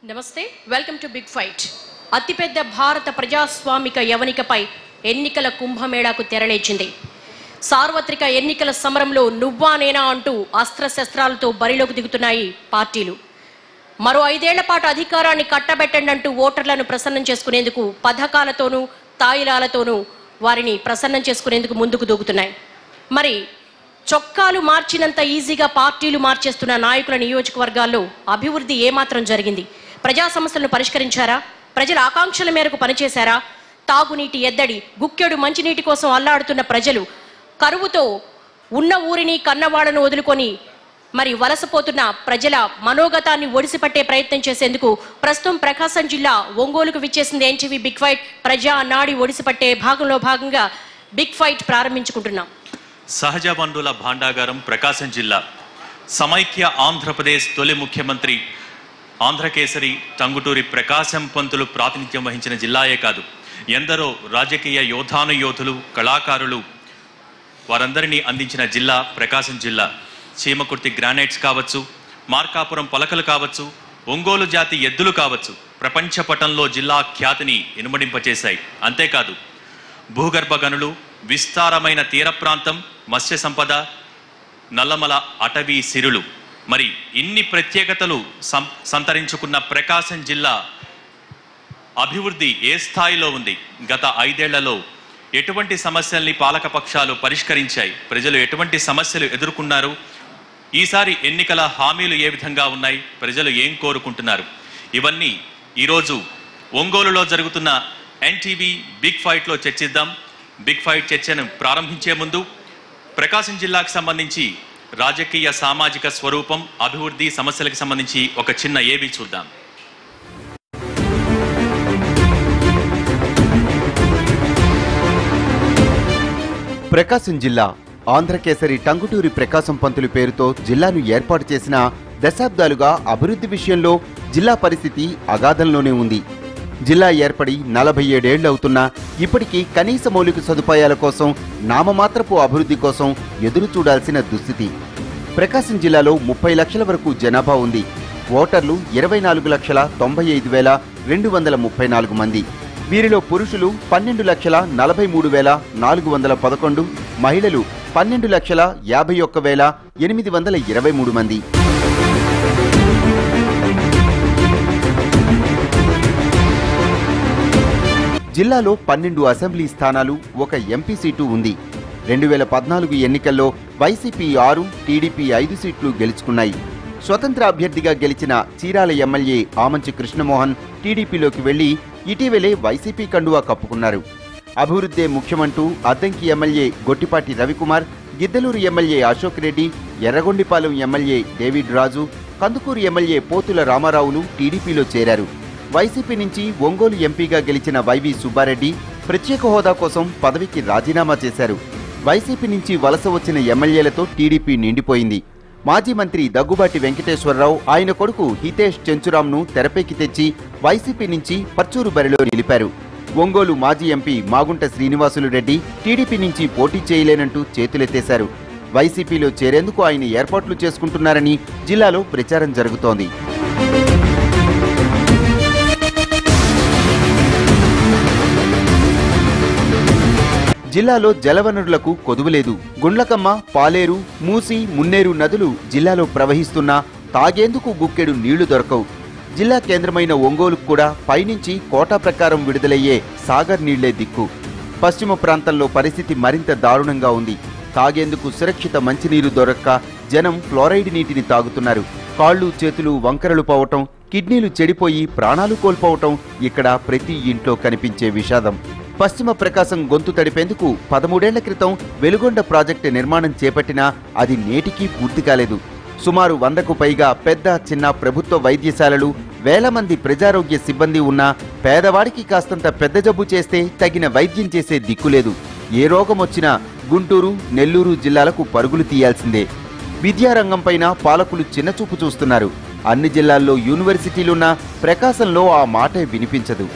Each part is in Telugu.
నమస్తే వెల్కమ్ టు బిగ్ ఫైట్. అతిపెద్ద భారత ప్రజాస్వామిక యవనికపై ఎన్నికల కుంభమేళాకు తెరలేచింది. సార్వత్రిక ఎన్నికల సమరంలో నువ్వా నేనా అంటూ అస్త్రశస్త్రాలతో బరిలోకి దిగుతున్నాయి పార్టీలు. మరో 5 ఏళ్ల పాటు అధికారాన్ని కట్టబెట్టండి అంటూ ఓటర్లను ప్రసన్నం చేసుకునేందుకు పథకాలతోనూ తాయిలాలతోనూ వారిని ప్రసన్నం చేసుకునేందుకు ముందుకు దూకుతున్నాయి. మరి చొక్కాలు మార్చినంత ఈజీగా పార్టీలు మార్చేస్తున్న నాయకుల నియోజకవర్గాల్లో అభివృద్ధి ఏమాత్రం జరిగింది? ప్రజా సమస్యలను పరిష్కరించారా? ప్రజల ఆకాంక్షల మేరకు పనిచేశారా? తాగునీటి ఎద్దడి, గుక్కెడు మంచినీటి కోసం అల్లాడుతున్న ప్రజలు, కరువుతో ఉన్న ఊరిని కన్నవాళ్లను వదులుకొని మరి వలసపోతున్న ప్రజల మనోగతాన్ని ఒడిసిపట్టే ప్రయత్నం చేసేందుకు ప్రస్తుతం ప్రకాశం జిల్లా ఒంగోలుకు విచ్చేసింది ఎన్టీవీ బిగ్ ఫైట్. ప్రజా నాడి ఒడిసిపట్టే భాగంగా బిగ్ ఫైట్ ప్రారంభించుకుంటున్నాం. సహజ వనరుల భాండాగారం ప్రకాశం జిల్లా. సమైక్య ఆంధ్రప్రదేశ్ తొలి ముఖ్యమంత్రి ఆంధ్రకేసరి టంగుటూరి ప్రకాశం పంతులు ప్రాతినిధ్యం వహించిన జిల్లాయే కాదు, ఎందరో రాజకీయ యోధానుయోధులు, కళాకారులు వారందరినీ అందించిన జిల్లా ప్రకాశం జిల్లా. చీమకుర్తి గ్రానైట్స్ కావచ్చు, మార్కాపురం పలకలు కావచ్చు, ఒంగోలు జాతి ఎద్దులు కావచ్చు, ప్రపంచ పటంలో జిల్లా ఖ్యాతిని ఇనుమడింపచేశాయి. అంతేకాదు, భూగర్భ గనులు, విస్తారమైన తీర ప్రాంతం, మత్స్య సంపద, నల్లమల అటవీ సిరులు, మరి ఇన్ని ప్రత్యేకతలు సంతరించుకున్న ప్రకాశం జిల్లా అభివృద్ధి ఏ స్థాయిలో ఉంది? గత 5 ఏళ్లలో ఎటువంటి సమస్యల్ని పాలకపక్షాలు పరిష్కరించాయి? ప్రజలు ఎటువంటి సమస్యలు ఎదుర్కొన్నారు? ఈసారి ఎన్నికల హామీలు ఏ విధంగా ఉన్నాయి? ప్రజలు ఏం కోరుకుంటున్నారు? ఇవన్నీ ఈరోజు ఒంగోలులో జరుగుతున్న ఎన్టీవీ బిగ్ ఫైట్లో చర్చిద్దాం. బిగ్ ఫైట్ చర్చను ప్రారంభించే ముందు ప్రకాశం జిల్లాకు సంబంధించి రాజకీయ సామాజిక స్వరూపం, అభివృద్ధి సమస్యలకు సంబంధించి ఒక చిన్న ఏవి చూద్దాం. ప్రకాశం జిల్లా ఆంధ్రకేసరి టంగుటూరి ప్రకాశం పంతులు పేరుతో జిల్లాను ఏర్పాటు చేసిన దశాబ్దాలుగా అభివృద్ధి విషయంలో జిల్లా పరిస్థితి అగాధంలోనే ఉంది. జిల్లా ఏర్పడి 47 ఏళ్లు అవుతున్నా ఇప్పటికీ కనీస మౌలిక సదుపాయాల కోసం, నామమాత్రపు అభివృద్ధి కోసం ఎదురు చూడాల్సిన దుస్థితి. ప్రకాశం జిల్లాలో 30 లక్షల వరకు జనాభా ఉంది. ఓటర్లు 24,95,234 మంది. వీరిలో పురుషులు 12,43,411, మహిళలు 12,51,823 మంది. జిల్లాలో 12 అసెంబ్లీ స్థానాలు, ఒక ఎంపీ సీటు ఉంది. 2014 ఎన్నికల్లో వైసీపీ 6, టీడీపీ 5 సీట్లు గెలుచుకున్నాయి. స్వతంత్ర అభ్యర్థిగా గెలిచిన చీరాల ఎమ్మెల్యే ఆమంచి కృష్ణమోహన్ టీడీపీలోకి వెళ్లి ఇటీవలే వైసీపీ కండువా కప్పుకున్నారు. అభివృద్ధే ముఖ్యమంటూ Addanki MLA Gottipati Ravikumar, Giddalur MLA Ashok Reddy, Yerragondapalem MLA David Raju, Kandukur MLA Pothula రామారావులు టీడీపీలో చేరారు. వైసీపీ నుంచి ఒంగోలు ఎంపీగా గెలిచిన వైవి సుబ్బారెడ్డి ప్రత్యేక హోదా కోసం పదవికి రాజీనామా చేశారు. వైసీపీ నుంచి వలస వచ్చిన ఎమ్మెల్యేలతో టీడీపీ నిండిపోయింది. మాజీ మంత్రి దగ్గుబాటి వెంకటేశ్వరరావు, ఆయన కొడుకు హితేష్ చెంచురాంను తెరపైకి తెచ్చి వైసీపీ నుంచి పర్చూరు బరిలో నిలిపారు. ఒంగోలు మాజీ ఎంపీ మాగుంట శ్రీనివాసులు రెడ్డి టీడీపీ నుంచి పోటీ చేయలేనంటూ చేతులెత్తేశారు. వైసీపీలో చేరేందుకు ఆయన ఏర్పాట్లు చేసుకుంటున్నారని జిల్లాలో ప్రచారం జరుగుతోంది. జిల్లాలో జలవనరులకు కొదువులేదు. గుండ్లకమ్మ, పాలేరు, మూసి, మున్నేరు నదులు జిల్లాలో ప్రవహిస్తున్నా తాగేందుకు గుక్కెడు నీళ్లు దొరకవు. జిల్లా కేంద్రమైన ఒంగోలుకు కూడా పైనుంచి కోటా ప్రకారం విడుదలయ్యే సాగర్ నీళ్లే దిక్కు. పశ్చిమ ప్రాంతంలో పరిస్థితి మరింత దారుణంగా ఉంది. తాగేందుకు సురక్షిత మంచినీరు దొరక్క జనం ఫ్లోరైడ్ నీటిని తాగుతున్నారు. కాళ్ళు చేతులు వంకరలు పోవటం, కిడ్నీలు చెడిపోయి ప్రాణాలు కోల్పోవటం ఇక్కడ ప్రతి ఇంట్లో కనిపించే విషాదం. పశ్చిమ ప్రకాశం గొంతు తడిపేందుకు 13 ఏళ్ల క్రితం వెలుగొండ ప్రాజెక్టు నిర్మాణం చేపట్టినా అది నేటికీ పూర్తి కాలేదు. సుమారు 100కు పైగా పెద్ద, చిన్న ప్రభుత్వ వైద్యశాలలు, వేల మంది ప్రజారోగ్య సిబ్బంది ఉన్నా పేదవాడికి కాస్తంత పెద్ద జబ్బు చేస్తే తగిన వైద్యం చేసే దిక్కులేదు. ఏ రోగం వచ్చినా గుంటూరు, నెల్లూరు జిల్లాలకు పరుగులు తీయాల్సిందే. విద్యారంగంపైన పాలకులు చిన్నచూపు చూస్తున్నారు. అన్ని జిల్లాల్లో యూనివర్సిటీలున్నా ప్రకాశంలో ఆ మాటే వినిపించదు.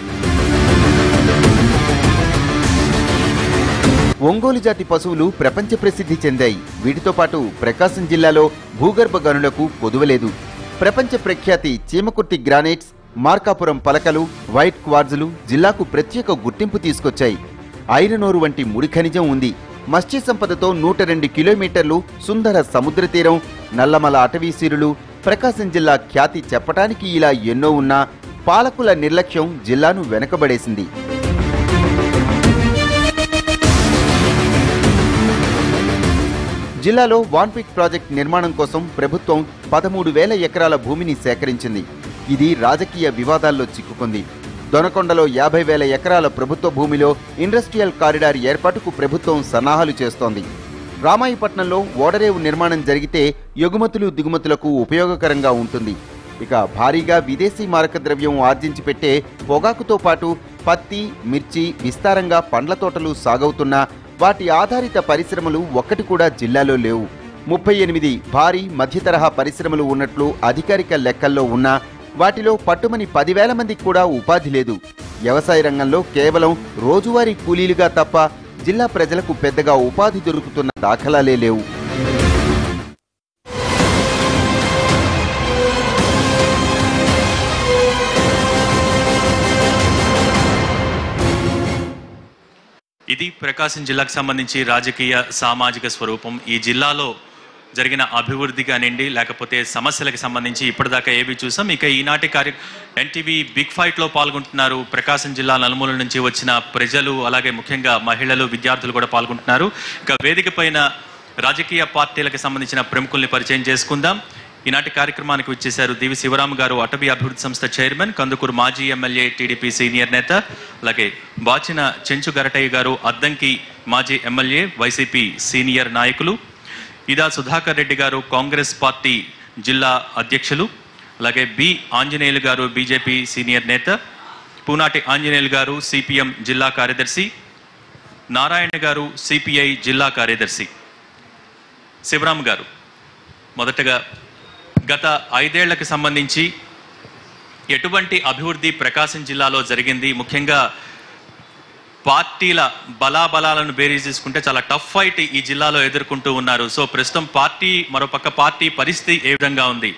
ఒంగోలు జాతి పశువులు ప్రపంచ ప్రసిద్ధి చెందాయి. వీటితో పాటు ప్రకాశం జిల్లాలో భూగర్భ గనులకు కొదువలేదు. ప్రపంచ ప్రఖ్యాతి చీమకుర్తి గ్రానైట్స్, మార్కాపురం పలకలు, వైట్ క్వార్జులు జిల్లాకు ప్రత్యేక గుర్తింపు తీసుకొచ్చాయి. ఐరనోరు వంటి ముడి ఖనిజం ఉంది. మత్స్య సంపదతో 102 కిలోమీటర్లు సుందర సముద్ర తీరం, నల్లమల అటవీసీరులు, ప్రకాశం జిల్లా ఖ్యాతి చెప్పటానికి ఇలా ఎన్నో ఉన్నా పాలకుల నిర్లక్ష్యం జిల్లాను వెనకబడేసింది. జిల్లాలో వాన్పిక్ ప్రాజెక్ట్ నిర్మాణం కోసం ప్రభుత్వం 13,000 ఎకరాల భూమిని సేకరించింది. ఇది రాజకీయ వివాదాల్లో చిక్కుకుంది. దొనకొండలో 50,000 ఎకరాల ప్రభుత్వ భూమిలో ఇండస్ట్రియల్ కారిడార్ ఏర్పాటుకు ప్రభుత్వం సన్నాహాలు చేస్తోంది. రామాయపట్నంలో ఓడరేవు నిర్మాణం జరిగితే ఎగుమతులు దిగుమతులకు ఉపయోగకరంగా ఉంటుంది. ఇక భారీగా విదేశీ మారక ద్రవ్యం ఆర్జించి పెట్టే పొగాకుతో పాటు పత్తి, మిర్చి, విస్తారంగా పండ్ల తోటలు సాగవుతున్నా వాటి ఆధారిత పరిశ్రమలు ఒక్కటి కూడా జిల్లాలో లేవు. 38 భారీ మధ్య తరహా పరిశ్రమలు ఉన్నట్లు అధికారిక లెక్కల్లో ఉన్నా వాటిలో పట్టుమని 10,000 మందికి కూడా ఉపాధి లేదు. వ్యవసాయ రంగంలో కేవలం రోజువారీ కూలీలుగా తప్ప జిల్లా ప్రజలకు పెద్దగా ఉపాధి దొరుకుతున్న దాఖలాలే లేవు. ఇది ప్రకాశం జిల్లాకు సంబంధించి రాజకీయ సామాజిక స్వరూపం. ఈ జిల్లాలో జరిగిన అభివృద్ధి కానివ్వండి, లేకపోతే సమస్యలకు సంబంధించి ఇప్పటిదాకా ఏవి చూసాం. ఇక ఈనాటి ఎన్టీవీ బిగ్ ఫైట్లో పాల్గొంటున్నారు ప్రకాశం జిల్లా నలుమూల నుంచి వచ్చిన ప్రజలు, అలాగే ముఖ్యంగా మహిళలు, విద్యార్థులు కూడా పాల్గొంటున్నారు. ఇక వేదిక పైన రాజకీయ పార్టీలకు సంబంధించిన ప్రముఖుల్ని పరిచయం చేసుకుందాం. ఈనాటి కార్యక్రమానికి వచ్చేశారు దివి శివరాం గారు, అటవీ అభివృద్ధి సంస్థ చైర్మన్, కందుకూరు మాజీ ఎమ్మెల్యే, టీడీపీ సీనియర్ నేత. అలాగే బాచిన చెంచు గరటయ్య గారు, అద్దంకి మాజీ ఎమ్మెల్యే, వైసీపీ సీనియర్ నాయకులు. ఇదా సుధాకర్ రెడ్డి గారు, కాంగ్రెస్ పార్టీ జిల్లా అధ్యక్షులు. అలాగే బి ఆంజనేయులు గారు, బీజేపీ సీనియర్ నేత. పూనాటి ఆంజనేయులు గారు, సిపిఎం జిల్లా కార్యదర్శి. నారాయణ గారు, సిపిఐ జిల్లా కార్యదర్శి. శివరాం గారు, మొదటగా గత 5 ఏళ్లకు సంబంధించి ఎటువంటి అభివృద్ధి ప్రకాశం జిల్లాలో జరిగింది? ముఖ్యంగా పార్టీల బలాబలాలను బేరీజ్ తీసుకుంటే చాలా టఫ్ ఫైట్ ఈ జిల్లాలో ఎదుర్కొంటూ ఉన్నారు. సో ప్రస్తుతం మరోపక్క పార్టీ పరిస్థితి ఏ విధంగా ఉంది?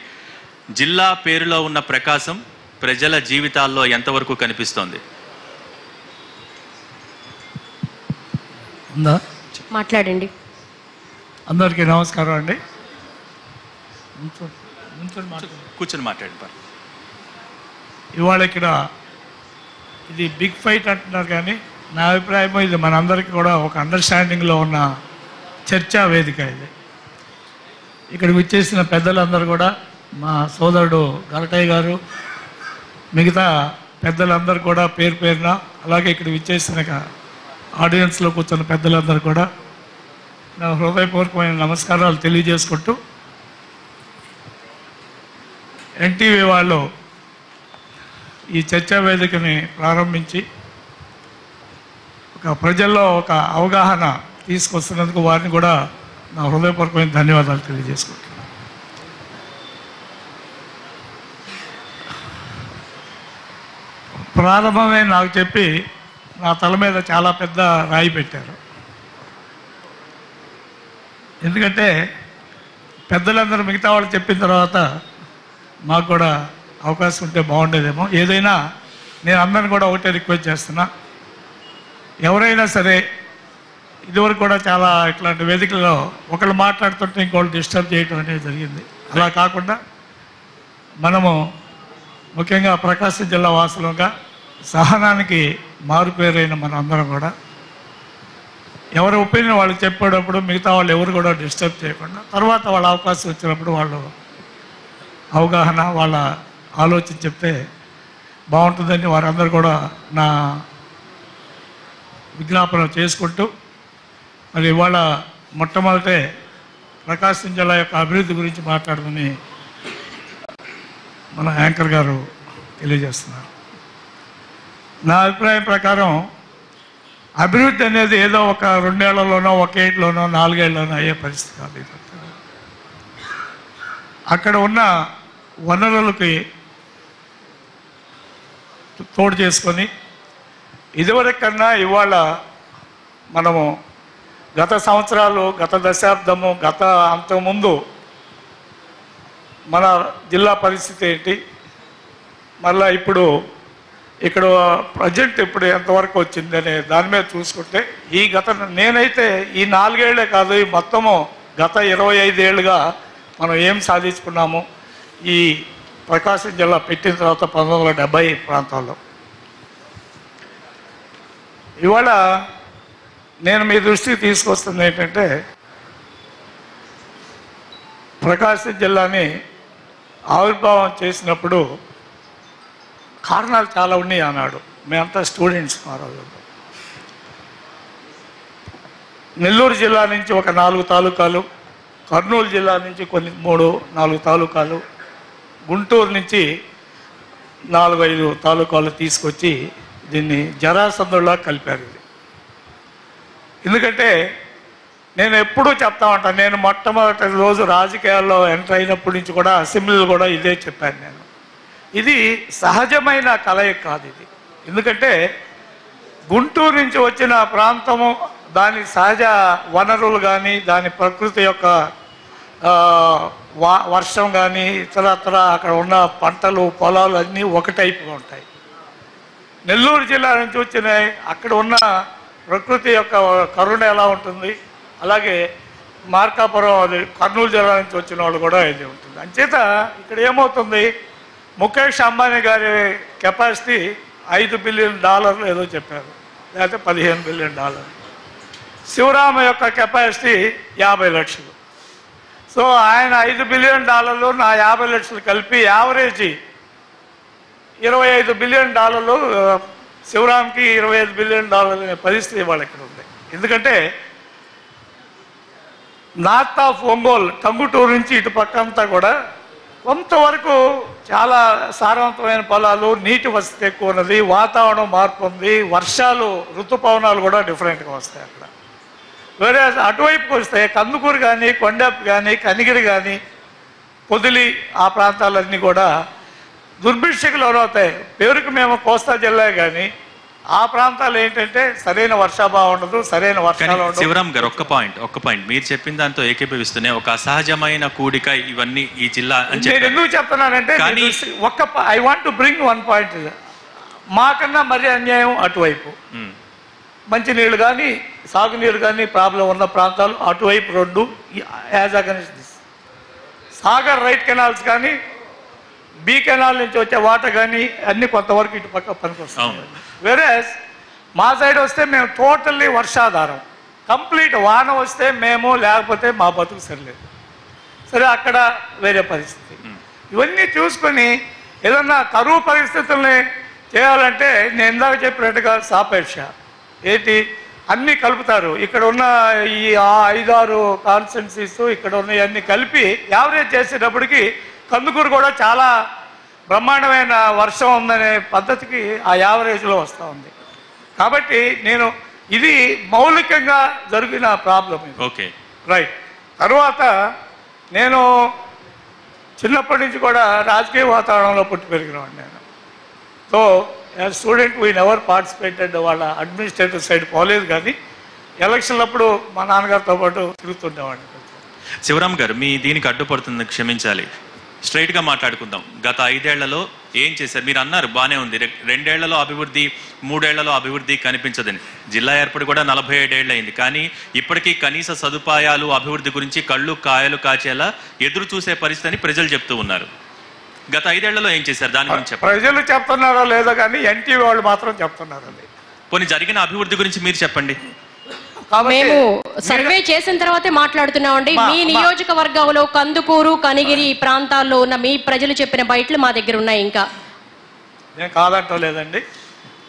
జిల్లా పేరులో ఉన్న ప్రకాశం ప్రజల జీవితాల్లో ఎంతవరకు కనిపిస్తోంది? మాట్లాడండి. అందరికీ నమస్కారం అండి. కూర్చొని మాట్లాడండి. ఇవాళ ఇక్కడ ఇది బిగ్ ఫైట్ అంటున్నారు, కానీ నా అభిప్రాయం ఇది మనందరికీ కూడా ఒక అండర్స్టాండింగ్లో ఉన్న చర్చా వేదిక. ఇది ఇక్కడ విచ్చేసిన పెద్దలందరూ కూడా, మా సోదరుడు గరటయ్య గారు, మిగతా పెద్దలందరూ కూడా పేరు పేరున, అలాగే ఇక్కడ విచ్చేసిన ఆడియన్స్లో కూర్చున్న పెద్దలందరూ కూడా నా హృదయపూర్వకమైన నమస్కారాలు తెలియజేసుకుంటూ, ఎన్టీవీ వాళ్ళు ఈ చర్చా వేదికని ప్రారంభించి ఒక ప్రజల్లో ఒక అవగాహన తీసుకొస్తున్నందుకు వారిని కూడా నా హృదయపూర్వకమైన ధన్యవాదాలు తెలియజేసుకుంటున్నాను. ప్రారంభమే నాకు చెప్పి నా తల మీద చాలా పెద్ద రాయి పెట్టారు. ఎందుకంటే పెద్దలందరూ మిగతా వాళ్ళు చెప్పిన తర్వాత మాకు కూడా అవకాశం ఉంటే బాగుండేదేమో. ఏదైనా నేను అందరిని కూడా ఒకటే రిక్వెస్ట్ చేస్తున్నా, ఎవరైనా సరే ఇదివరకు కూడా చాలా ఇట్లాంటి వేదికల్లో ఒకళ్ళు మాట్లాడుతుంటే ఇంకోళ్ళు డిస్టర్బ్ చేయడం అనేది జరిగింది. అలా కాకుండా మనము ముఖ్యంగా ప్రకాశం జిల్లా వాసులుగా సహనానికి మారుపేరైన మనం అందరం కూడా ఎవరి ఒపీనియన్ వాళ్ళు చెప్పేటప్పుడు మిగతా వాళ్ళు ఎవరు కూడా డిస్టర్బ్ చేయకుండా తర్వాత వాళ్ళ అవకాశం వచ్చినప్పుడు వాళ్ళు అవగాహన, వాళ్ళ ఆలోచన చెప్తే బాగుంటుందని వారందరూ కూడా నా విజ్ఞాపన చేసుకుంటూ, మరి ఇవాళ మొట్టమొదటే ప్రకాశం జిల్లా యొక్క అభివృద్ధి గురించి మాట్లాడమని మన యాంకర్ గారు తెలియజేస్తున్నారు. నా అభిప్రాయం ప్రకారం అభివృద్ధి అనేది ఏదో ఒక 2 ఏళ్లలోనో, 1 ఏళ్ళలోనో, 4 ఏళ్ళలోనో అయ్యే పరిస్థితి కాదు. అక్కడ ఉన్న వనరులకి తోడు చేసుకొని ఇదివరకన్నా ఇవాళ మనము గత సంవత్సరాలు, గత దశాబ్దము, అంతకుముందు మన జిల్లా పరిస్థితి ఏంటి, మళ్ళీ ఇప్పుడు ఇక్కడ ప్రజెంట్ ఇప్పుడు ఎంతవరకు వచ్చిందనే దాని మీద చూసుకుంటే నేనైతే ఈ 4 ఏళ్లే కాదు, ఈ మొత్తము గత 25 ఏళ్ళుగా మనం ఏం సాధించుకున్నాము ఈ ప్రకాశం జిల్లా పెట్టిన తర్వాత 1970 ప్రాంతాల్లో. ఇవాళ నేను మీ దృష్టికి తీసుకొస్తుంది ఏంటంటే, ప్రకాశం జిల్లాని ఆవిర్భావం చేసినప్పుడు కారణాలు చాలా ఉన్నాయి అన్నాడు. మేమంతా స్టూడెంట్స్ ఆ రోజుల్లో. నెల్లూరు జిల్లా నుంచి ఒక 4 తాలూకాలు, కర్నూలు జిల్లా నుంచి 3-4 తాలూకాలు, గుంటూరు నుంచి 4-5 తాలూకాలు తీసుకొచ్చి దీన్ని జరాసందులా కలిపారు. ఇది ఎందుకంటే నేను ఎప్పుడూ చెప్తా ఉంటాను, నేను మొట్టమొదటి రోజు రాజకీయాల్లో ఎంటర్ అయినప్పటి నుంచి కూడా అసెంబ్లీలో కూడా ఇదే చెప్పాను నేను. ఇది సహజమైన కలయిక కాదు ఇది. ఎందుకంటే గుంటూరు నుంచి వచ్చిన ప్రాంతము, దాని సహజ వనరులు కానీ, దాని ప్రకృతి యొక్క వర్షం కానీ, ఇతరత్ర అక్కడ ఉన్న పంటలు పొలాలు అన్నీ ఒకటైపుగా ఉంటాయి. నెల్లూరు జిల్లా నుంచి వచ్చినాయి, అక్కడ ఉన్న ప్రకృతి యొక్క కరుణ ఎలా ఉంటుంది, అలాగే మార్కాపురం అది కర్నూలు జిల్లా నుంచి వచ్చిన వాళ్ళు కూడా ఇది ఉంటుంది. అంచేత ఇక్కడ ఏమవుతుంది, ముఖేష్ అంబానీ గారి కెపాసిటీ $5 బిలియన్ ఏదో చెప్పారు, లేకపోతే $15 బిలియన్. శివరామ యొక్క కెపాసిటీ 50 లక్షలు. సో ఆయన $5 బిలియన్, నా 50 లక్షలు కలిపి యావరేజ్ $25 బిలియన్. శివరామ్కి $25 బిలియన్ అనే పరిస్థితి ఇవాళ ఇక్కడ ఉంది. ఎందుకంటే నార్త్ ఆఫ్ ఒంగోలు, టంగుటూరు నుంచి ఇటు పక్కంతా కూడా కొంతవరకు చాలా సారవంతమైన పొలాలు, నీటి వసతి ఎక్కువ ఉన్నది, వాతావరణం మార్పు ఉంది, వర్షాలు ఋతుపవనాలు కూడా డిఫరెంట్గా వస్తాయి అక్కడ. వేరే అటువైపుకి వస్తే కందుకూరు కానీ, కొండపు కానీ, కనిగిరి కానీ, పొదిలి ఆ ప్రాంతాలన్నీ కూడా దుర్భిక్షకు లోనవుతాయి. పేరుకు మేము కోస్తా జిల్లా కానీ ఆ ప్రాంతాలు ఏంటంటే సరైన వర్షాభావం ఉండదు, సరైన వర్షాలు ఉండదు. శివరామ్ గారు ఒక్క పాయింట్ మీరు చెప్పిన దాంతో ఏకీభవిస్తూనే ఒక అసహజమైన కూడిక ఇవన్నీ ఈ జిల్లా నేను ఎందుకు చెప్తున్నానంటే, I want to bring 1 point. మాకన్నా మరీ అన్యాయం అటువైపు. మంచినీళ్ళు కానీ, సాగునీరు కానీ ప్రాబ్లం ఉన్న ప్రాంతాలు అటువైపు 2 as against this. Sagar right canals కానీ, బీ కెనాల్ నుంచి వచ్చే వాటర్ కానీ అన్ని కొంతవరకు ఇటు పక్క పనికొస్తాయి. వేరే మా సైడ్ వస్తే మేము టోటల్లీ వర్షాధారం, కంప్లీట్ వాన వస్తే మేము, లేకపోతే మా బతుకు సరిలేదు. సరే అక్కడ వేరే పరిస్థితి. ఇవన్నీ చూసుకొని ఏదన్నా కరువు పరిస్థితుల్ని చేయాలంటే నేను ఇందాక చెప్పినట్టుగా సాపేక్ష ఏంటి అన్నీ కలుపుతారు. ఇక్కడ ఉన్న ఈ 5-6 కాన్స్టిట్యున్సీస్ ఇక్కడ ఉన్నవన్నీ కలిపి యావరేజ్ చేసేటప్పటికి కందుకూరు కూడా చాలా బ్రహ్మాండమైన వర్షం ఉందనే పద్ధతికి ఆ యావరేజ్లో వస్తూ ఉంది. కాబట్టి నేను ఇది మౌలికంగా జరిగిన ప్రాబ్లం. Okay, right. తర్వాత నేను చిన్నప్పటి నుంచి కూడా రాజకీయ వాతావరణంలో పుట్టి పెరిగినవాడిని నేను. So as student we never participated. వాళ్ళ అడ్మినిస్ట్రేటివ్ సైడ్ పోలేదు, కానీ ఎలక్షన్లప్పుడు మా నాన్నగారితో పాటు తిరుగుతుండేవాడిని. శివరామ్ గారు, మీ దీనికి అడ్డుపడుతుంది, క్షమించాలి. స్ట్రైట్గా మాట్లాడుకుందాం. గత 5 ఏళ్లలో ఏం చేశారు? మీరు అన్నారు బాగానే ఉంది, 2 ఏళ్లలో అభివృద్ధి, 3 ఏళ్లలో అభివృద్ధి కనిపించదని. జిల్లా ఏర్పడి కూడా 47 ఏళ్ళు అయింది, కానీ ఇప్పటికీ కనీస సదుపాయాలు, అభివృద్ధి గురించి కళ్ళు కాయలు కాచేలా ఎదురు చూసే పరిస్థితిని ప్రజలు చెప్తూ ఉన్నారు. గత 5 ఏళ్లలో ఏం చేశారు దాని గురించి చెప్పండి. ప్రజలు చెప్తున్నారో లేదో కానీ ఎన్టీవీ వాళ్ళు మాత్రం చెప్తున్నారు. పోనీ జరిగిన అభివృద్ధి గురించి మీరు చెప్పండి. మేము సర్వే చేసిన తర్వాతే మాట్లాడుతున్నామండి. మీ నియోజకవర్గంలో కందుకూరు, కనిగిరి ప్రాంతాల్లో ఉన్న మీ ప్రజలు చెప్పిన బయటలు మా దగ్గర ఉన్నాయి. ఇంకా నేను కాదంటలేదండి,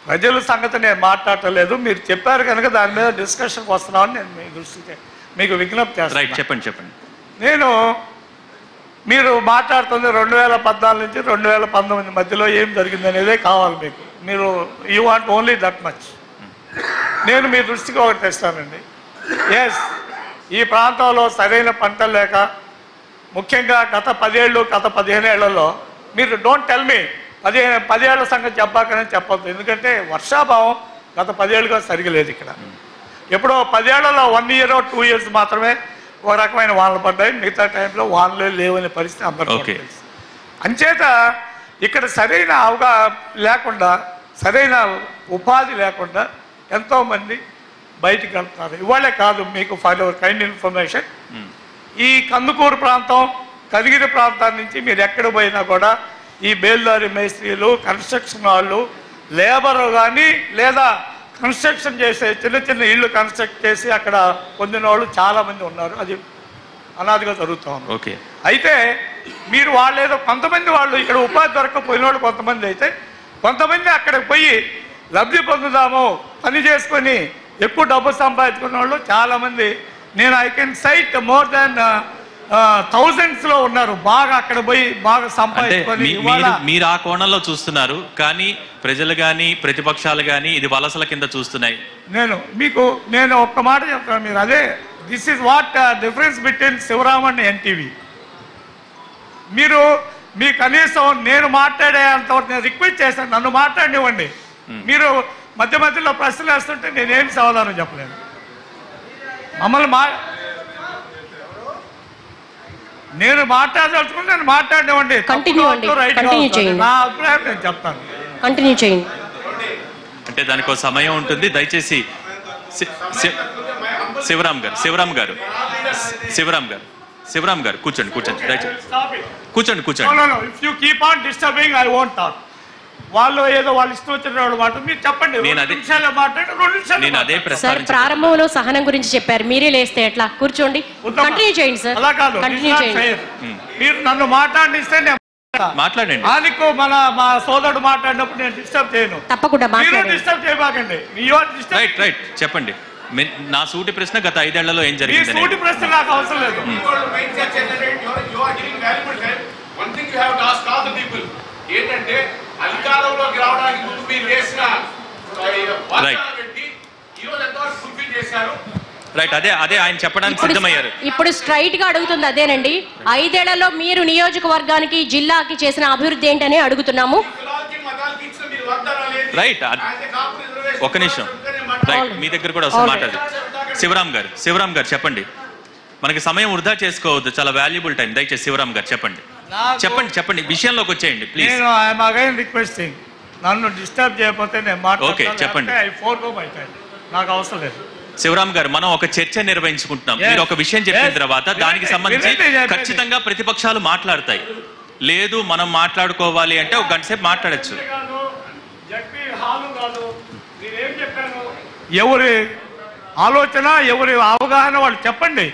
ప్రజల సంగతి నేను మాట్లాడటలేదు. మీరు చెప్పారు కనుక దాని మీద డిస్కషన్కి వస్తున్నామని నేను మీ దృష్టికి మీకు విజ్ఞప్తి చేస్తాను. చెప్పండి. నేను మీరు మాట్లాడుతుంది 2014 నుంచి 2019 మధ్యలో ఏం జరిగింది అనేదే కావాలి మీరు you want only that much. నేను మీ దృష్టికి ఒకటి తెస్తానండి. ఎస్, ఈ ప్రాంతంలో సరైన పంటలు లేక, ముఖ్యంగా గత 10 ఏళ్ళు, గత 15 ఏళ్లలో మీరు డోంట్ టెల్ మీ 10 ఏళ్ల సంగతి చెప్పాకనే చెప్పొద్దు. ఎందుకంటే వర్షాభావం గత 10 ఏళ్ళుగా సరిగలేదు ఇక్కడ. ఎప్పుడో 10 ఏళ్లలో 1 ఇయర్ 2 ఇయర్స్ మాత్రమే ఒక రకమైన వానలు పడ్డాయి, మిగతా టైంలో వానలే లేవనే పరిస్థితి అందరికీ తెలుసు. అంచేత ఇక్కడ సరైన లేకుండా సరైన ఉపాధి లేకుండా ఎంతోమంది బయటికి వెళ్తున్నారు. ఇవాళే కాదు, మీకు ఫర్ యువర్ కైండ్ ఇన్ఫర్మేషన్, ఈ కందుకూరు ప్రాంతం కదిగిరి ప్రాంతాన్ని నుంచి మీరు ఎక్కడ పోయినా కూడా ఈ బేల్దారి మేస్త్రీలు, కన్స్ట్రక్షన్ వాళ్ళు, లేబర్ కానీ లేదా కన్స్ట్రక్షన్ చేసే చిన్న చిన్న ఇళ్ళు కన్స్ట్రక్ట్ చేసి అక్కడ పొందిన వాళ్ళు చాలామంది ఉన్నారు. అది అనాదిగా జరుగుతూ ఉంది. ఓకే, అయితే మీరు వాళ్ళు ఏదో కొంతమంది వాళ్ళు ఇక్కడ ఉపాధి దొరకకపోయిన వాళ్ళు కొంతమంది అయితే, కొంతమంది అక్కడికి పోయి లబ్ధి పొందుదాము పని చేసుకొని ఎక్కువ డబ్బు సంపాదించుకున్న వాళ్ళు చాలామంది, నేను I can cite more than థౌజండ్స్లో ఉన్నారు. బాగా అక్కడ పోయి బాగా సంపాదించుకొని మీరు ఆ కోణంలో చూస్తున్నారు, కానీ ప్రజలు కానీ ప్రతిపక్షాలు కానీ ఇది వలసల కింద చూస్తున్నాయి. నేను ఒక్క మాట చెప్తాను, మీరు అదే this is what difference between Shivaram and NTV. మీరు మీ కనీసం నేను మాట్లాడేంతవరకు నేను రిక్వెస్ట్ చేశాను, నన్ను మాట్లాడినివ్వండి. మీరు మధ్య మధ్యలో ప్రశ్నలు వేస్తుంటే నేనేం సమాధానం చెప్పలేను. మమ్మల్ని నేను మాట్లాడదలుచుకుంటే నేను మాట్లాడినివ్వండి. నా అభిప్రాయం నేను చెప్తాను. కంటిన్యూ చేయండి. అంటే దానికి ఒక సమయం ఉంటుంది. దయచేసి శివరామ్ గారు కూర్చోండి. దయచేసి కూర్చోండి. If you keep on disturbing I won't talk. వాళ్ళు ఏదో వాళ్ళు ఇష్టం వచ్చిన వాళ్ళు మాట మీరు చెప్పండి. నేను అదే సార్, ప్రారంభంలో సహనం గురించి చెప్పారు, మీరే లేస్తే ఎట్లా? కూర్చోండి, కంటిన్యూ చేయండి సార్. అలా కాదు, మీరు నన్ను మాట్లాడిస్తే మాట్లాడండి. దానికి మా సోదరుడు మాట్లాడినప్పుడు నేను డిస్టర్బ్ చేయను. తప్పకుండా మీరు డిస్టర్బ్ చేయబాకండి. రైట్ చెప్పండి. నా సూటి ప్రశ్న గత 5 ఏళ్లలో ఏం జరిగింది? సూటి ప్రశ్న నాకు అవసరం లేదు. ఏంటంటే అధికారంలోకి రావడానికి ముందు మీరు చేసిన రైట్, అదే ఆయన చెప్పడానికి సిద్ధమయ్యారు. ఇప్పుడు స్ట్రైట్ గా అడుగుతుంది అదేనండి. 5 ఏళ్లలో మీరు నియోజకవర్గానికి, జిల్లాకి చేసిన అభివృద్ధి ఏంటని అడుగుతున్నాము. రైట్, ఒక నిమిషం. రైట్, మీ దగ్గర కూడా వస్తుంది మాట్లాడదు. శివరామ్ గారు చెప్పండి. మనకి సమయం వృధా చేసుకోవద్దు, చాలా వాల్యుబుల్ టైం. దయచేసి శివరామ్ గారు చెప్పండి విషయంలోకి వచ్చేయండి ప్లీజ్. నేను ఐఎమ్ అగైన్ రిక్వెస్టింగ్, నన్ను డిస్టర్బ్ చేయకపోతే నేను మాట్లాడతాను. చెప్పండి. నాకు అవసరం లేదు. శివరామ్ గారు, మనం ఒక చర్చ నిర్వహించుకుంటున్నాం. మీరు ఒక విషయం చెప్పిన తర్వాత దానికి సంబంధించి ఖచ్చితంగా ప్రతిపక్షాలు మాట్లాడతాయి. లేదు మనం మాట్లాడుకోవాలి అంటే ఒక గంట సేపు మాట్లాడచ్చు. ఎవరి ఆలోచన, ఎవరి అవగాహన వాళ్ళు చెప్పండి.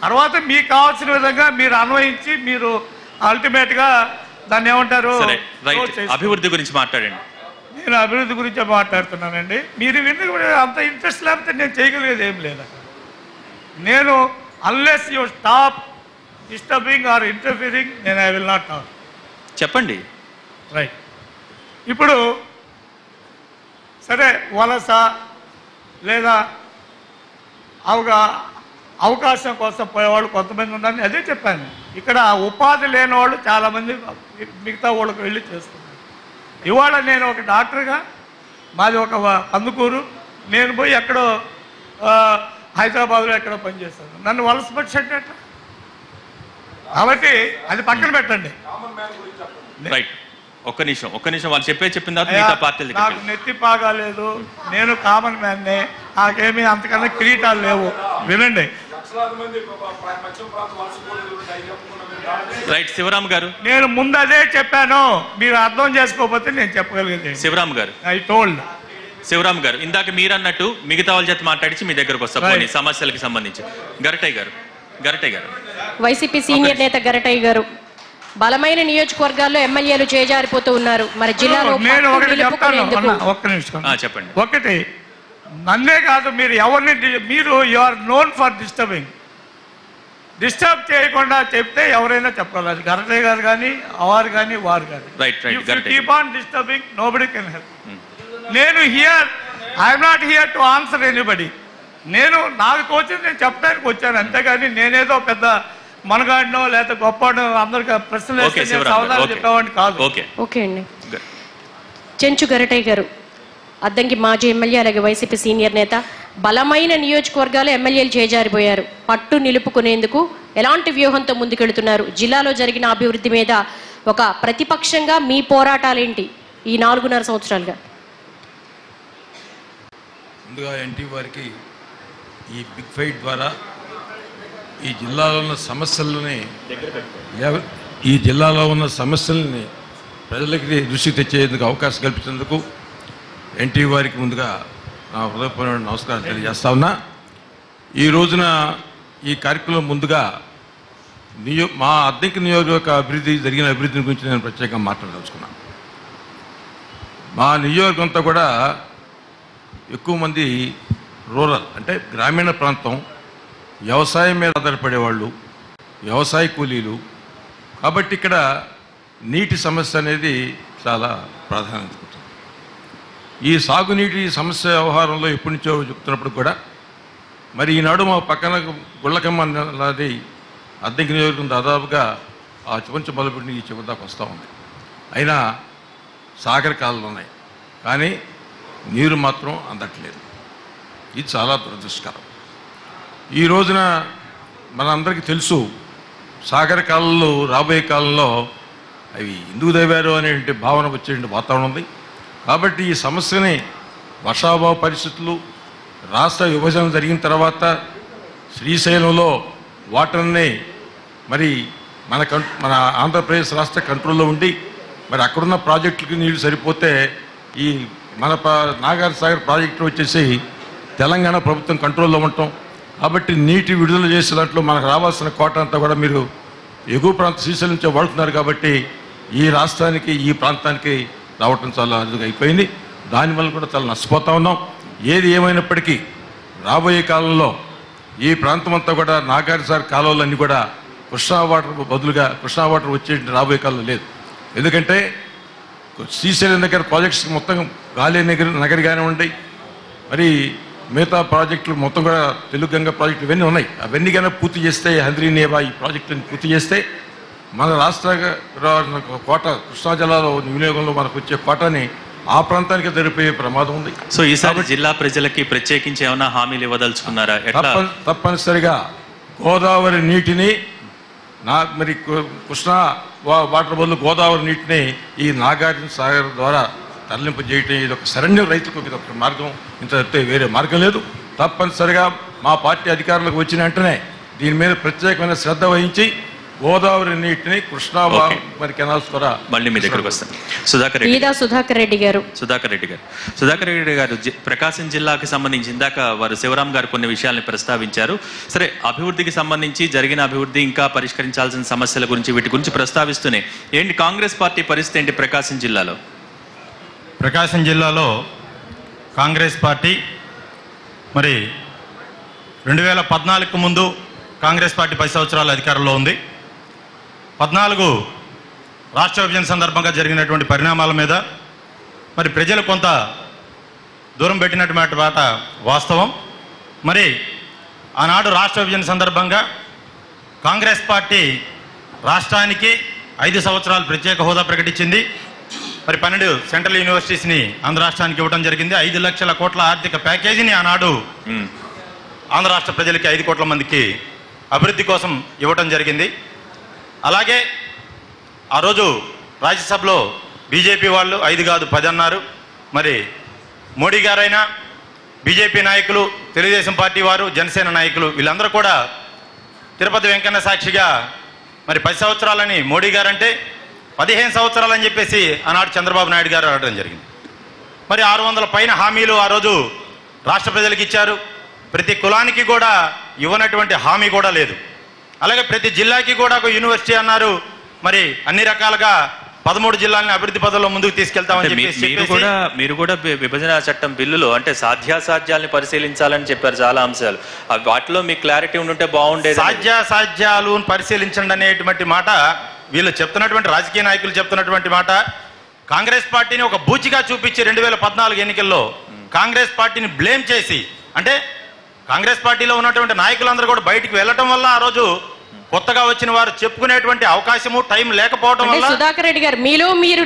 తర్వాత మీకు కావాల్సిన విధంగా మీరు అన్వయించి మీరు అల్టిమేట్ గా దాన్ని ఏమంటారు, అభివృద్ధి గురించి మాట్లాడండి. నేను అభివృద్ధి గురించే మాట్లాడుతున్నానండి. మీరు విని అంత ఇంట్రెస్ట్ లేకపోతే నేను చేయగలిగేది ఏం లేదు. నేను unless you stop disturbing or interfering, నేను ఐ విల్ నాట్ టాక్. చెప్పండి. రైట్, ఇప్పుడు సరే వలస లేదా అవకాశం కోసం పోయేవాళ్ళు కొంతమంది ఉన్నారని అదే చెప్పాను. ఇక్కడ ఉపాధి లేని వాళ్ళు చాలామంది మిగతా వాళ్ళకి వెళ్ళి చేస్తున్నారు. ఇవాళ నేను ఒక డాక్టర్గా, మాది ఒక కందుకూరు, నేను పోయి ఎక్కడో హైదరాబాద్లో ఎక్కడో పనిచేస్తాను. నన్ను వలస పట్టినట్టు కాబట్టి అది పక్కన పెట్టండి. రైట్, ఒక్క నిమిషం వాళ్ళు చెప్పిన తర్వాత పార్టీలు. నాకు నెత్తి పాగాలేదు, నేను కామన్ మ్యాన్నే, నాకేమీ అంతకన్నా కిరీటాలు లేవు. వినండి. రైట్, శివరామ్ గారు, నేను ముందు అదే చెప్పాను. మీరు అర్థం చేసుకోకపోతే నేను చెప్పగలిగేది. శివరామ్ గారు, ఐ టోల్డ్. శివరామ్ గారు, ఇందాక మీరు అన్నట్టు మిగతా వాళ్ళ చేత మాట్లాడించి మీ దగ్గరకు వస్తా కొన్ని సమస్యలకి సంబంధించి. గరటయ్య గారు, వైసీపీ సీనియర్ నేత గరటయ్య గారు, బలమైన నియోజకవర్గాల్లో ఎమ్మెల్యేలు చేజారిపోతూ ఉన్నారు. మరి జిల్లాలో నేను ఒకటి చెప్తాను, ఒక్క నిమిషం చెప్పండి. ఒకటి, నన్నే కాదు, మీరు ఎవరిని you are known for disturb చేయకుండా చెప్తే ఎవరైనా చెప్పాలి. అది గరటయ్య గారు కానీ, వారు కానీ. Keep on disturbing, nobody can help. నేను I'm not here to answer anybody. నాకు తోచింది నేను చెప్పడానికి వచ్చాను, అంతేగాని నేనేదో పెద్ద మనగాడినో లేకపోతే గొప్పనో అందరికి ప్రశ్నలు చెప్పేవాడిని కాదు. ఓకే అండి. చెంచు గరటయ్య గారు, అద్దంకి మాజీ ఎమ్మెల్యే, అలాగే వైసీపీ సీనియర్ నేత, బలమైన నియోజకవర్గాలు ఎమ్మెల్యేలు చేజారిపోయారు. పట్టు నిలుపుకునేందుకు ఎలాంటి వ్యూహంతో ముందుకెళ్తున్నారు? జిల్లాలో జరిగిన అభివృద్ధి మీద ఒక ప్రతిపక్షంగా మీ పోరాటాలేంటి ఈ 4.5 సంవత్సరాలుగా? ముందుగా ఎన్టీ వారికి ఈ బిగ్ ఫైట్ ద్వారా ఈ జిల్లాలో ఉన్న సమస్యల్ని ప్రజలకి దృష్టికి తెచ్చేందుకు అవకాశం కల్పించేందుకు ఎన్టీ వారికి ముందుగా నా హృదయపూర్వక నమస్కారం తెలియజేస్తా ఉన్నా. ఈ రోజున ఈ కార్యక్రమం ముందుగా మా అద్దెకి నియోజకవర్గ జరిగిన అభివృద్ధిని గురించి నేను ప్రత్యేకంగా మాట్లాడదలుచుకున్నాను. మా నియోజకవర్గం అంతా కూడా ఎక్కువ మంది రూరల్ అంటే గ్రామీణ ప్రాంతం, వ్యవసాయం మీద ఆధారపడేవాళ్ళు, వ్యవసాయ కూలీలు. కాబట్టి ఇక్కడ నీటి సమస్య అనేది చాలా ప్రాధాన్యత ఉంటుంది. ఈ సాగునీటి సమస్య వ్యవహారంలో ఎప్పటి నుంచో చెప్తున్నప్పుడు కూడా మరి ఈనాడు మా పక్కన గుళ్ళకమ్మ నది అద్దెకి నియోజకవర్గం దాదాపుగా ఆ చివంచు మొదలుపెట్టిన ఈ చివరి దాకా వస్తూ ఉంది. అయినా సాగర కాలువలు ఉన్నాయి, కానీ నీరు మాత్రం అందట్లేదు. ఇది చాలా దురదృష్టకరం. ఈ రోజున మనందరికీ తెలుసు, సాగర కాలంలో రాబోయే కాలంలో అవి ఎందుకు దవ్వారు అనేటువంటి భావన వచ్చేటువంటి వాతావరణం ఉంది. కాబట్టి ఈ సమస్యని వర్షాభావ పరిస్థితులు, రాష్ట్ర విభజన జరిగిన తర్వాత శ్రీశైలంలో వాటర్ని మరి మన ఆంధ్రప్రదేశ్ రాష్ట్ర కంట్రోల్లో ఉండి మరి అక్కడున్న ప్రాజెక్టులకి నీళ్లు సరిపోతే ఈ మన నాగార్ సాగర్ ప్రాజెక్టు వచ్చేసి తెలంగాణ ప్రభుత్వం కంట్రోల్లో ఉండటం. కాబట్టి నీటి విడుదల చేసే దాంట్లో మనకు రావాల్సిన కోట అంతా కూడా మీరు ఎగువ ప్రాంత శ్రీశైలం నుంచే వాడుతున్నారు. కాబట్టి ఈ రాష్ట్రానికి ఈ ప్రాంతానికి రావటం చాలా అరుదుగా అయిపోయింది. దానివల్ల కూడా చాలా నష్టపోతూ ఉన్నాం. ఏది ఏమైనప్పటికీ రాబోయే కాలంలో ఈ ప్రాంతం అంతా కూడా నాగార్ సాగర్ కాలువలన్నీ కూడా కృష్ణా వాటర్ బదులుగా కృష్ణా వాటర్ వచ్చే రాబోయే కాలంలో లేదు. ఎందుకంటే శ్రీశైలం దగ్గర ప్రాజెక్ట్స్ మొత్తం గాలి నగరి కానివ్వండి, మరి మిగతా ప్రాజెక్టులు మొత్తం కూడా తెలుగు గంగ ప్రాజెక్టులు ఇవన్నీ ఉన్నాయి. అవన్నీ కానీ పూర్తి చేస్తే, హంద్రీనేవా ఈ ప్రాజెక్టులను పూర్తి చేస్తే మన రాష్ట్ర కోట కృష్ణా జిల్లాలో వినియోగంలో మనకు వచ్చే కోటని ఆ ప్రాంతానికి జరిపే ప్రమాదం ఉంది. సో ఈసారి జిల్లా ప్రజలకి ప్రత్యేకించి ఏమైనా హామీలు ఇవ్వదలుచుకున్నారా? తప్పనిసరిగా గోదావరి నీటిని మరి కృష్ణా వాటర్ బదులు గోదావరి నీటిని ఈ నాగార్జున సాగర్ ద్వారా తరలింపు చేయటం ఇది ఒక శరణ్యం రైతులకు ఇది ఒక మార్గం, ఇంత వేరే మార్గం లేదు. తప్పనిసరిగా మా పార్టీ అధికారులకు వచ్చిన వెంటనే దీని మీద ప్రత్యేకమైన శ్రద్ధ వహించి గోదావరి నీటిని కృష్ణా మరి కెనాల్స్ ద్వారా మళ్ళీ మీ దగ్గరకు వస్తాను. సుధాకర్ రెడ్డి గారు ప్రకాశం జిల్లాకి సంబంధించి ఇందాక వారు శివరాం గారు కొన్ని విషయాల్ని ప్రస్తావించారు. సరే, అభివృద్ధికి సంబంధించి జరిగిన అభివృద్ధి, ఇంకా పరిష్కరించాల్సిన సమస్యల గురించి, వీటి గురించి ప్రస్తావిస్తూనే ఏంటి కాంగ్రెస్ పార్టీ పరిస్థితి ఏంటి ప్రకాశం జిల్లాలో? ప్రకాశం జిల్లాలో కాంగ్రెస్ పార్టీ మరి 2014కు ముందు కాంగ్రెస్ పార్టీ 10 సంవత్సరాల అధికారంలో ఉంది. 14 రాష్ట్ర విభజన సందర్భంగా జరిగినటువంటి పరిణామాల మీద మరి ప్రజలు కొంత దూరం పెట్టినటువంటి మాట వాస్తవం. మరి ఆనాడు రాష్ట్ర విభజన సందర్భంగా కాంగ్రెస్ పార్టీ రాష్ట్రానికి 5 సంవత్సరాలు ప్రత్యేక హోదా ప్రకటించింది. మరి 12 సెంట్రల్ యూనివర్సిటీస్ని ఆంధ్ర రాష్ట్రానికి ఇవ్వడం జరిగింది. 5 లక్షల కోట్ల ఆర్థిక ప్యాకేజీని ఆనాడు ఆంధ్ర రాష్ట్ర ప్రజలకి 5 కోట్ల మందికి అభివృద్ధి కోసం ఇవ్వటం జరిగింది. అలాగే ఆ రోజు రాజ్యసభలో బీజేపీ వాళ్ళు 5 కాదు 10 అన్నారు. మరి మోడీ గారైనా, బీజేపీ నాయకులు, తెలుగుదేశం పార్టీ వారు, జనసేన నాయకులు వీళ్ళందరూ కూడా తిరుపతి వెంకన్న సాక్షిగా మరి 10 సంవత్సరాలని మోడీ గారంటే 15 సంవత్సరాలు అని చెప్పేసి ఆనాడు చంద్రబాబు నాయుడు గారు అడగడం జరిగింది. మరి 600 పైన హామీలు ఆ రోజు రాష్ట్ర ప్రజలకు ఇచ్చారు. ప్రతి కులానికి కూడా ఇవ్వనటువంటి హామీ కూడా లేదు. అలాగే ప్రతి జిల్లాకి కూడా ఒక యూనివర్సిటీ అన్నారు. మరి అన్ని రకాలుగా 13 జిల్లాలని అభివృద్ధి పదంలో ముందుకు తీసుకెళ్తామని చెప్పేసి మీరు కూడా విభజన చట్టం బిల్లులో అంటే సాధ్యాసాధ్యాలని పరిశీలించాలని చెప్పారు చాలా అంశాలు. వాటిలో మీకు క్లారిటీ ఉండుంటే బాగుండేది. సాధ్యాసాధ్యాలు పరిశీలించండి అనేటువంటి మాట వీళ్ళు చెప్తున్నటువంటి రాజకీయ నాయకులు చెప్తున్నటువంటి మాట. కాంగ్రెస్ పార్టీని ఒక బూచిగా చూపించి 2014 ఎన్నికల్లో కాంగ్రెస్ పార్టీని బ్లేమ్ చేసి, అంటే కాంగ్రెస్ పార్టీలో ఉన్నటువంటి నాయకులందరూ కూడా బయటికి వెళ్ళటం వల్ల ఆ రోజు కొత్తగా వచ్చిన వారు చెప్పుకునేటువంటి అవకాశము, టైం లేకపోవడం వల్ల సుధాకర్ రెడ్డి గారు మీలో మీరు